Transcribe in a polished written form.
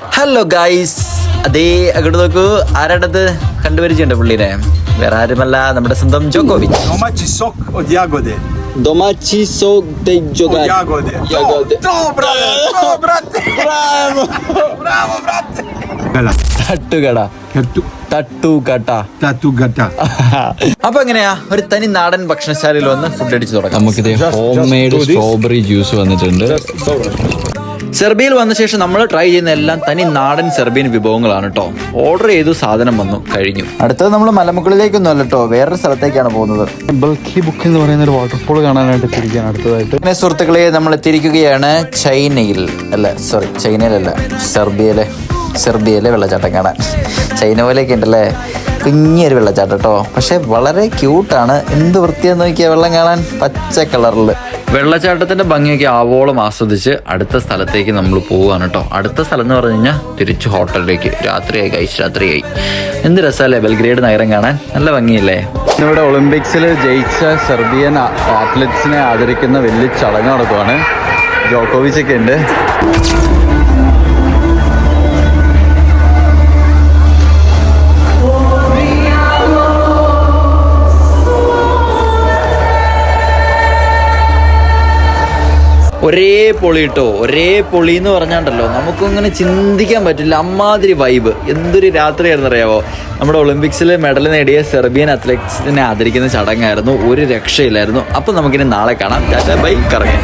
Hello guys, അതേ അങ്ങോട്ട് നോക്കൂ. ആരാടത് കണ്ടുപരിച്ചുണ്ട് പുള്ളിനെ? വേറെ ആരുമല്ല, നമ്മുടെ സ്വന്തം ജോക്കോവിച്ച്. Domaći sok od jagode. Domaći sok de Od jogade. jagode. Jagode. To, brate, to, brate. Bravo. Bravo, brate. Gala. തട്ടുകട, Kertu. തട്ടുകട. Tatu gata. അപ്പൊ എങ്ങനെയാ ഒരു തനി നാടൻ ഭക്ഷണശാലയിൽ വന്ന് ഫുഡ് അടിച്ച് തുടങ്ങാം. നമുക്കിത് ഹോം മെയ്ഡ് സ്ട്രോബെറി ജ്യൂസ് വന്നിട്ടുണ്ട്. സെർബിയയിൽ വന്ന ശേഷം നമ്മൾ ട്രൈ ചെയ്യുന്ന എല്ലാം തനി നാടൻ സെർബിയൻ വിഭവങ്ങളാണ് കേട്ടോ. ഓർഡർ ചെയ്തു, സാധനം വന്നു, കഴിഞ്ഞു. അടുത്തത് നമ്മൾ മലമുകളിലേക്കൊന്നും അല്ല കേട്ടോ, വേറൊരു സ്ഥലത്തേക്കാണ് പോകുന്നത്. ബൽക്കി ബുക്ക് എന്ന് പറയുന്ന ഒരു വാട്ടർഫോൾ കാണാനായിട്ട് തിരിക്കാൻ അടുത്തതായിട്ട്. പിന്നെ സുഹൃത്തുക്കളെ, നമ്മൾ എത്തിയിരിക്കുകയാണ് ചൈനയിലല്ല, സെർബിയയിലെ വെള്ളച്ചാട്ടം കാണാൻ. ചൈന പോലെയൊക്കെ ഉണ്ടല്ലേ, കുഞ്ഞൊരു വെള്ളച്ചാട്ടം കേട്ടോ. പക്ഷെ വളരെ ക്യൂട്ടാണ്. എന്ത് വൃത്തിയാന്ന് നോക്കിയാൽ വെള്ളം കാണാൻ, പച്ച കളറിൽ. വെള്ളച്ചാട്ടത്തിന്റെ ഭംഗിയൊക്കെ ആവോളം ആസ്വദിച്ച് അടുത്ത സ്ഥലത്തേക്ക് നമ്മൾ പോവുകയാണ് കേട്ടോ. അടുത്ത സ്ഥലം എന്ന് പറഞ്ഞു കഴിഞ്ഞാൽ തിരിച്ച് ഹോട്ടലിലേക്ക്. രാത്രിയായി. എന്ത് രസമല്ലേ ബെൽഗ്രേഡ് നഗരം കാണാൻ, നല്ല ഭംഗിയല്ലേ. ഇവിടെ ഒളിമ്പിക്സിൽ ജയിച്ച സെർബിയൻ അത്ലറ്റ്സിനെ ആദരിക്കുന്ന വലിയ ചടങ്ങ് നടക്കുവാണ്. ജോക്കോവിച്ച് ഒക്കെ ഉണ്ട്. ഒരേ പൊളി കേട്ടോ, ഒരേ പൊളി എന്ന് പറഞ്ഞാണ്ടല്ലോ നമുക്കിങ്ങനെ ചിന്തിക്കാൻ പറ്റില്ല. അമ്മാതിരി വൈബ്. എന്തൊരു രാത്രിയായിരുന്നു അറിയാവോ. നമ്മുടെ ഒളിമ്പിക്സിൽ മെഡൽ നേടിയ സെർബിയൻ അത്ലറ്റ്സിനെ ആദരിക്കുന്ന ചടങ്ങായിരുന്നു. ഒരു രക്ഷയില്ലായിരുന്നു. അപ്പം നമുക്കിനി നാളെ കാണാം. ടാറ്റാ ബൈ, കറങ്ങി.